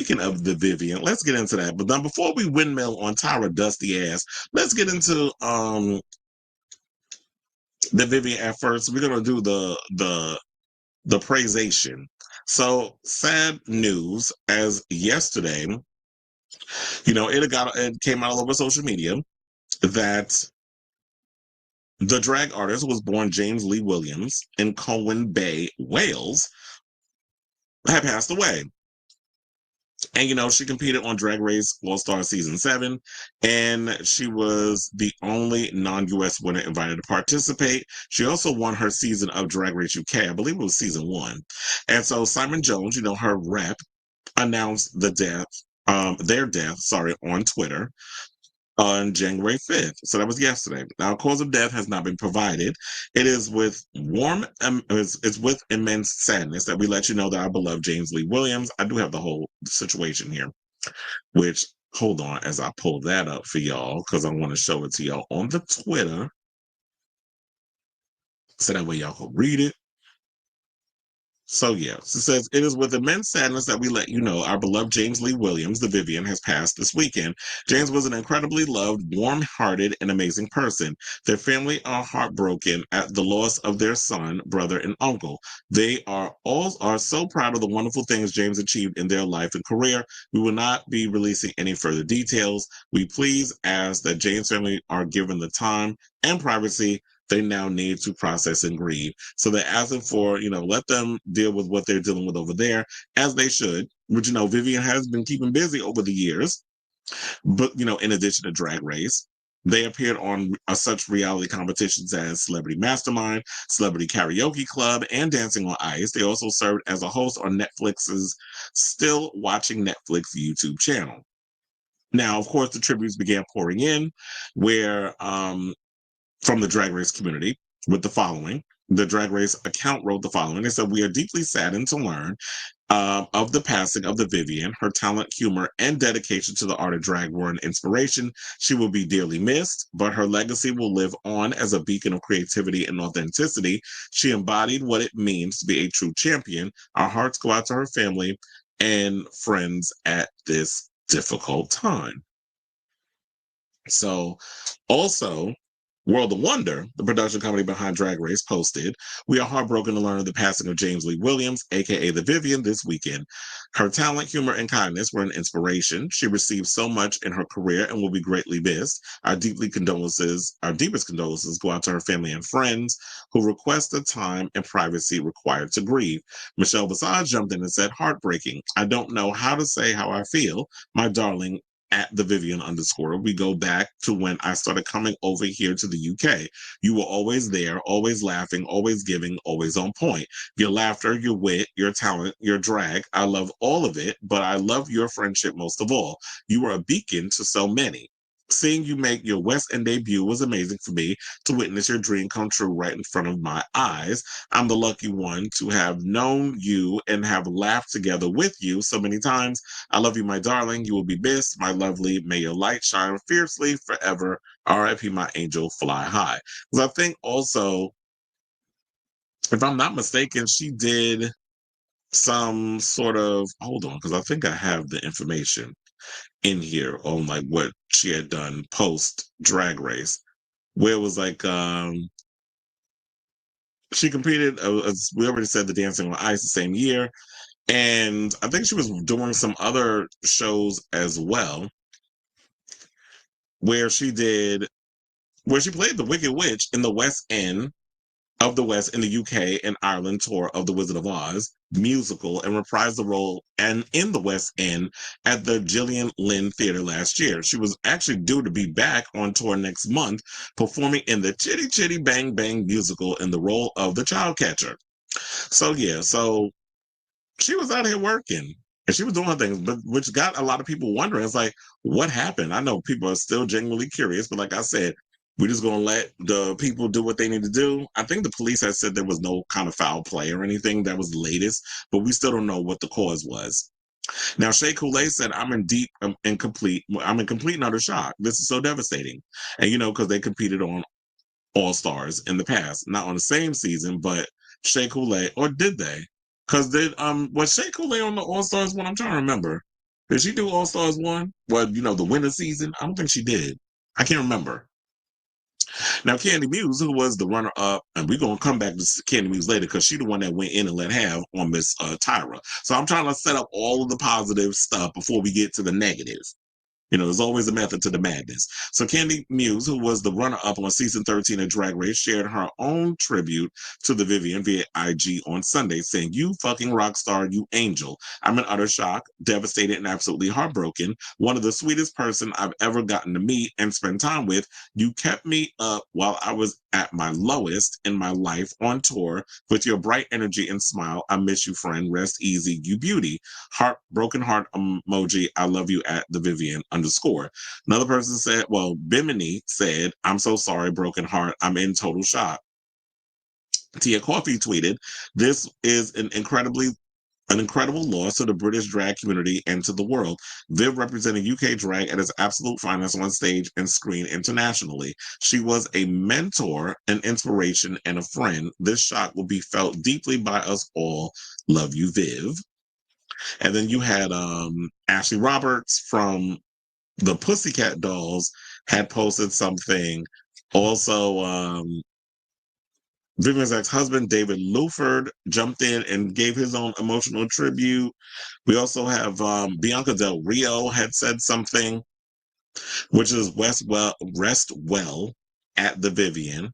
speaking of the Vivienne, let's get into that. But then before we windmill on Tyra dusty ass, let's get into the Vivienne at first. We're gonna do the praisation. So sad news as yesterday, it came out all over social media that the drag artist was born James Lee Williams in Colwyn Bay, Wales, had passed away. And she competed on Drag Race All Star Season 7, and she was the only non-US winner invited to participate. She also won her season of Drag Race UK. I believe it was season 1. And so Simon Jones, her rep, announced their death, on Twitter on January 5th. So that was yesterday. Now, cause of death has not been provided. It is with it's with immense sadness that we let you know that our beloved James Lee Williams. I do have the whole situation here, which hold on as I pull that up for y'all because I want to show it to y'all on the Twitter, so that way y'all can read it. So it says, it is with immense sadness that we let you know our beloved James Lee Williams, the Vivienne, has passed this weekend. James was an incredibly loved, warm-hearted, and amazing person. Their family are heartbroken at the loss of their son, brother, and uncle. They are so proud of the wonderful things James achieved in their life and career. We will not be releasing any further details. We please ask that James' family are given the time and privacy they now need to process and grieve. So they're asking for, let them deal with what they're dealing with over there, as they should, which, Vivienne has been keeping busy over the years. But, in addition to Drag Race, they appeared on such reality competitions as Celebrity Mastermind, Celebrity Karaoke Club, and Dancing on Ice. They also served as a host on Netflix's Still Watching Netflix YouTube channel. Now, of course, the tributes began pouring in, where from the Drag Race community with the following. The Drag Race account wrote the following. They said, "We are deeply saddened to learn of the passing of the Vivienne. Her talent, humor, and dedication to the art of drag were an inspiration. She will be dearly missed, but her legacy will live on as a beacon of creativity and authenticity. She embodied what it means to be a true champion. Our hearts go out to her family and friends at this difficult time." So, also, World of Wonder, the production company behind Drag Race, posted, "We are heartbroken to learn of the passing of James Lee Williams, aka the Vivienne, this weekend. Her talent, humor, and kindness were an inspiration. She received so much in her career and will be greatly missed. Our deepest condolences go out to her family and friends who request the time and privacy required to grieve." Michelle Visage jumped in and said, "Heartbreaking. I don't know how to say how I feel. My darling, at the Vivienne _. We go back to when I started coming over here to the UK. You were always there, always laughing, always giving, always on point. Your laughter, your wit, your talent, your drag. I love all of it, but I love your friendship most of all. You were a beacon to so many. Seeing you make your West End debut was amazing for me to witness your dream come true right in front of my eyes. I'm the lucky one to have known you and have laughed together with you so many times. I love you, my darling. You will be missed, my lovely. May your light shine fiercely forever. R.I.P. my angel, fly high." Because I think also, if I'm not mistaken, she did some sort of, hold on, because I think I have the information in here on like what she had done post Drag Race, where it was like she competed, as we already said, the Dancing on Ice the same year, and I think she was doing some other shows as well, where she played the Wicked Witch in the West End of the West in the UK and Ireland tour of The Wizard of Oz musical, and reprised the role and in the West End at the Gillian Lynn Theatre last year. She was actually due to be back on tour next month, performing in the Chitty Chitty Bang Bang musical in the role of the child catcher. So so she was out here working. And she was doing things, but which got a lot of people wondering. It's like, what happened? I know people are still genuinely curious, but like I said, we're just going to let the people do what they need to do. I think the police had said there was no kind of foul play or anything. That was the latest, but we still don't know what the cause was. Now, Shea Coulee said, I'm in complete and utter shock. This is so devastating." And, because they competed on All Stars in the past, not on the same season, but Shea Coulee, or did they? Because was Shea Coulee on the All Stars one? I'm trying to remember. Did she do All Stars 1? Well, the winter season? I don't think she did. I can't remember. Now, Candy Muse, who was the runner-up, and we're going to come back to Candy Muse later because she's the one that went in and let have on Miss Tyra. So I'm trying to set up all of the positive stuff before we get to the negative. There's always a method to the madness. So Candy Muse, who was the runner-up on season 13 of Drag Race, shared her own tribute to the Vivienne via IG on Sunday, saying, "You fucking rock star, you angel. I'm in utter shock, devastated, and absolutely heartbroken. One of the sweetest person I've ever gotten to meet and spend time with. You kept me up while I was at my lowest in my life on tour with your bright energy and smile. I miss you, friend. Rest easy, you beauty. Broken heart emoji. I love you at the Vivienne _." Another person said, Bimini said, "I'm so sorry, broken heart. I'm in total shock." Tia Coffee tweeted, "This is an incredible loss to the British drag community and to the world. Viv representing UK drag at its absolute finest on stage and screen internationally. She was a mentor, an inspiration, and a friend. This shock will be felt deeply by us all. Love you, Viv." And then you had Ashley Roberts from the Pussycat Dolls had posted something. Also, Vivian's ex-husband, David Luford, jumped in and gave his own emotional tribute. We also have Bianca Del Rio had said something, which is rest well at the Vivienne.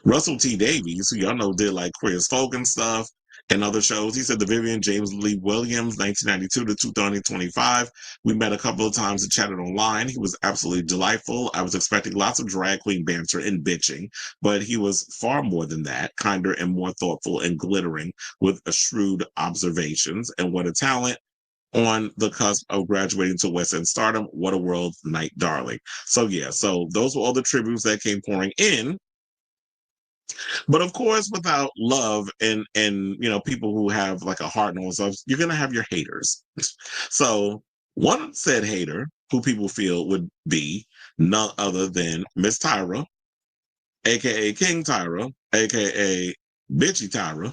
Russell T. Davies, who y'all know did like Queer as Folk and stuff and other shows, he said the Vivienne James Lee Williams, 1992 to 2025. We met a couple of times and chatted online. He was absolutely delightful. I was expecting lots of drag queen banter and bitching, but he was far more than that, kinder and more thoughtful and glittering with shrewd observations. And what a talent. On the cusp of graduating to West End stardom. What a world night, darling. So those were all the tributes that came pouring in. But of course, without love and people who have like a heart and all stuff, you're gonna have your haters. So one said hater who people feel would be none other than Miss Tyra, aka King Tyra, aka Bitchy Tyra,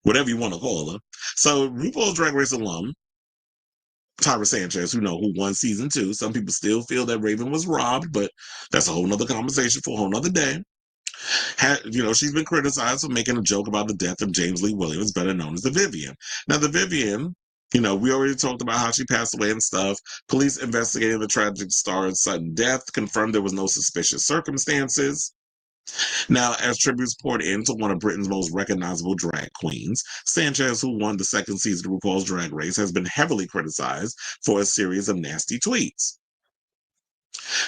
whatever you want to call her. So RuPaul's Drag Race alum Tyra Sanchez, who won season 2. Some people still feel that Raven was robbed, but that's a whole nother conversation for a whole nother day. She's been criticized for making a joke about the death of James Lee Williams, better known as the Vivienne. Now, the Vivienne, we already talked about how she passed away and stuff. Police investigating the tragic star's sudden death confirmed there was no suspicious circumstances. Now, as tributes poured into one of Britain's most recognizable drag queens, Sanchez, who won the second season of RuPaul's Drag Race, has been heavily criticized for a series of nasty tweets.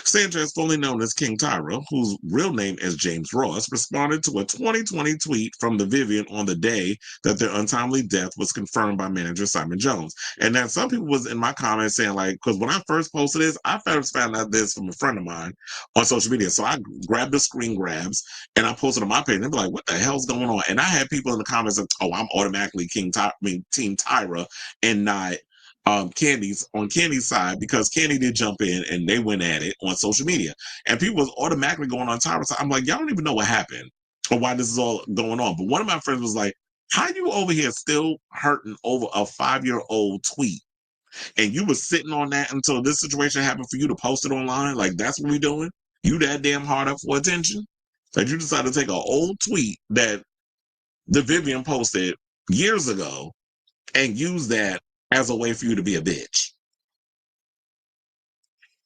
Sanchez, formerly known as King Tyra, whose real name is James Ross, responded to a 2020 tweet from the Vivienne on the day that their untimely death was confirmed by manager Simon Jones. And then some people was in my comments saying, because when I first posted this, I first found out this from a friend of mine on social media. So I grabbed the screen grabs and I posted on my page and they'd be like, what the hell's going on? And I had people in the comments like, oh, I'm automatically Team Tyra and not Candy's side, because Candy did jump in and they went at it on social media, and people was automatically going on Tyra's side. I'm like, y'all don't even know what happened or why this is all going on. But one of my friends was like, how you over here still hurting over a 5-year-old tweet, and you was sitting on that until this situation happened for you to post it online? Like, that's what we doing? You that damn hard up for attention that you decided to take an old tweet that the Vivienne posted years ago and use that as a way for you to be a bitch.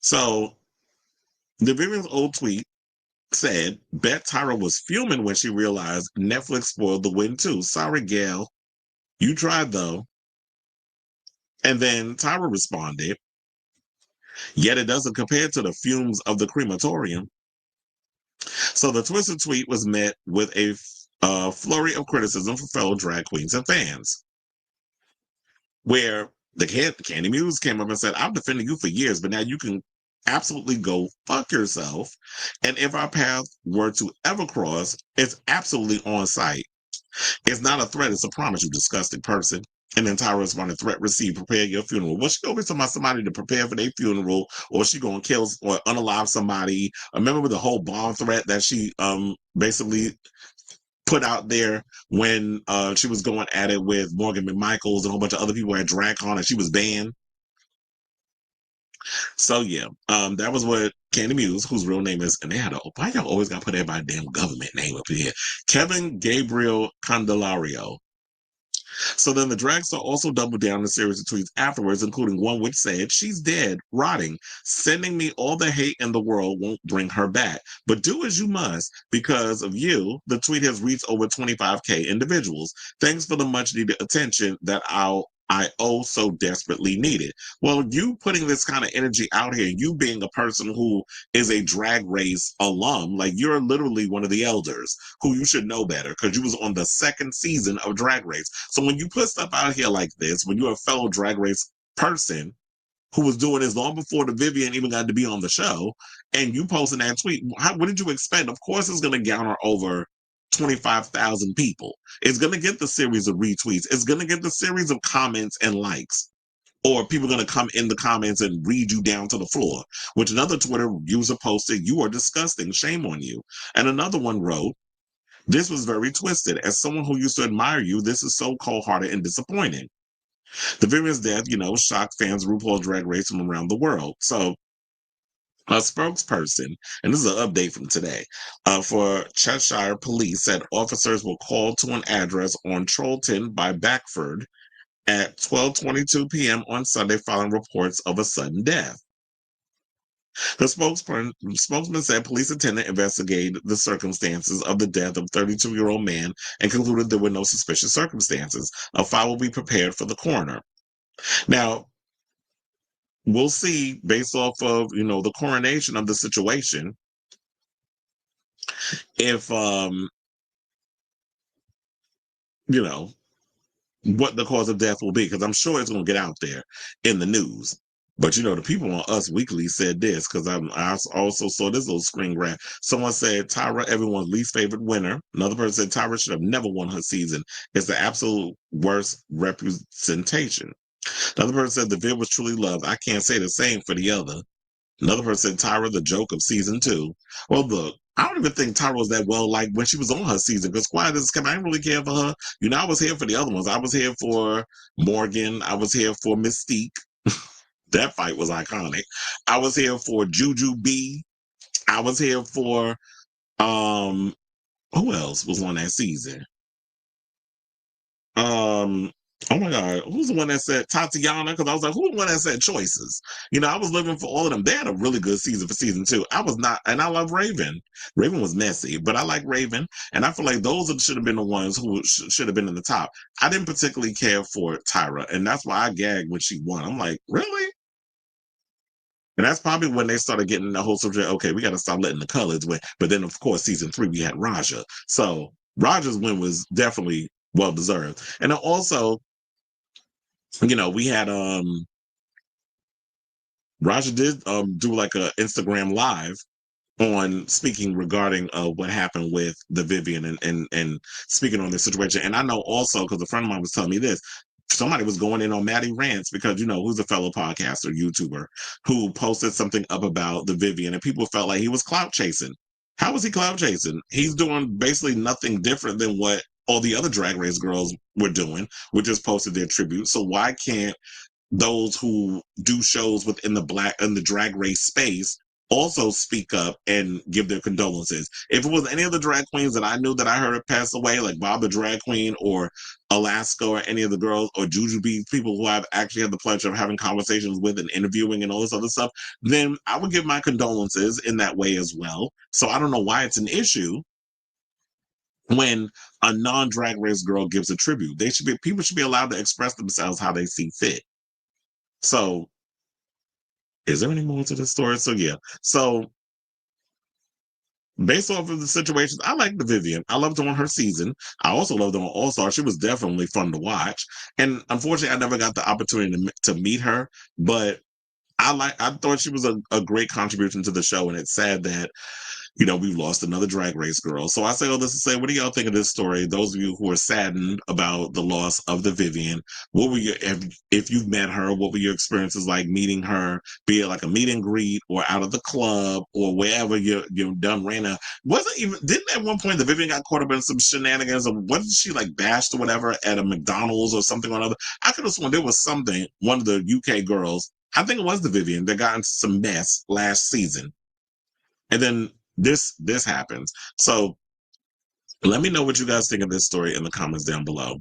So the Vivienne's old tweet said, bet Tyra was fuming when she realized Netflix spoiled the win too. Sorry, gal. You tried though. And then Tyra responded, yet it doesn't compare to the fumes of the crematorium. So the twisted tweet was met with a flurry of criticism from fellow drag queens and fans, where the Candy Muse came up and said, I've defended you for years, but now you can absolutely go fuck yourself. And if our path were to ever cross, it's absolutely on site. It's not a threat, it's a promise, you disgusting person. And then Tyra responded, threat received, prepare your funeral. Was she always talking about somebody to prepare for their funeral, or she gonna kill or unalive somebody? I remember the whole bomb threat that she basically put out there when she was going at it with Morgan McMichaels and a whole bunch of other people at DragCon, and she was banned. So yeah, that was what Candy Muse, whose real name is, and they had a, why y'all always got to put everybody's damn government name up here? Kevin Gabriel Candelario. So then the drag star also doubled down in a series of tweets afterwards, including one which said, "She's dead, rotting. Sending me all the hate in the world won't bring her back. But do as you must. Because of you, the tweet has reached over 25K individuals. Thanks for the much needed attention that I so desperately needed." Well, you putting this kind of energy out here, you being a person who is a drag race alum, like you're literally one of the elders who you should know better because you was on the second season of Drag Race. So when you put stuff out here like this, when you're a fellow Drag Race person who was doing this long before the Vivienne even got to be on the show, and you posting that tweet, what did you expect? Of course, it's going to garner over 25,000 people. It's going to get the series of retweets. It's going to get the series of comments and likes. Or people are going to come in the comments and read you down to the floor, which another Twitter user posted, "You are disgusting. Shame on you." And another one wrote, "This was very twisted. As someone who used to admire you, this is so cold-hearted and disappointing." The Vivienne's death, shocked fans of RuPaul's Drag Race from around the world. So a spokesperson, and this is an update from today, for Cheshire Police said officers were called to an address on Trollton by Beckford at 12:22 p.m. on Sunday following reports of a sudden death. The spokesman said police attendant investigated the circumstances of the death of 32-year-old man and concluded there were no suspicious circumstances. A file will be prepared for the coroner. Now, we'll see based off of, the coronation of the situation if, what the cause of death will be, because I'm sure it's going to get out there in the news. But the people on Us Weekly said this, because I also saw this little screen grab. Someone said Tyra, everyone's least favorite winner. Another person said Tyra should have never won her season. It's the absolute worst representation. Another person said the vid was truly loved. I can't say the same for the other. Another person said Tyra, the joke of season 2. Well, look, I don't even think Tyra was that well liked when she was on her season, because quiet as I didn't really care for her. I was here for the other ones. I was here for Morgan. I was here for Mystique. That fight was iconic. I was here for Juju B. I was here for who else was on that season? Oh my God, who's the one that said Tatiana? Because I was like, who's the one that said Choices? I was living for all of them. They had a really good season for season 2. I was not, and I love Raven. Raven was messy, but I like Raven, and I feel like those should have been the ones who should have been in the top. I didn't particularly care for Tyra, and that's why I gagged when she won. I'm like, really? And that's probably when they started getting the whole subject. Okay, we got to stop letting the colors win. But then, of course, season 3 we had Raja. So Raja's win was definitely well deserved. And then also, we had Raja did do like a Instagram live on speaking regarding what happened with the Vivienne and speaking on this situation. And I know also, because a friend of mine was telling me this, somebody was going in on Maddie Rants because, who's a fellow podcaster, YouTuber, who posted something up about the Vivienne, and people felt like he was clout chasing. How was he clout chasing? He's doing basically nothing different than what all the other Drag Race girls were doing, which is posted their tribute. So why can't those who do shows within the drag race space also speak up and give their condolences? If it was any of the drag queens that I knew that I heard had passed away, like Bob the Drag Queen or Alaska or any of the girls or Jujubee, people who I've actually had the pleasure of having conversations with and interviewing and all this other stuff, then I would give my condolences in that way as well. So I don't know why it's an issue when a non-drag race girl gives a tribute. People should be allowed to express themselves how they see fit. So, is there any more to the story? So, yeah. So, based off of the situations, I like the Vivienne. I loved her on her season. I also loved her on All Star. She was definitely fun to watch. And unfortunately, I never got the opportunity to meet her. But I thought she was a great contribution to the show. And it's sad that We've lost another Drag Race girl. So I say all this to say, what do y'all think of this story? Those of you who are saddened about the loss of the Vivienne, what were your, if you've met her, what were your experiences like meeting her, be it like a meet and greet or out of the club or wherever you done ran out? Wasn't even, didn't at one point the Vivienne got caught up in some shenanigans or wasn't she like bashed or whatever at a McDonald's or something or another? I could have sworn there was something, one of the UK girls, I think it was the Vivienne, that got into some mess last season. And then this happens. So let me know what you guys think of this story in the comments down below.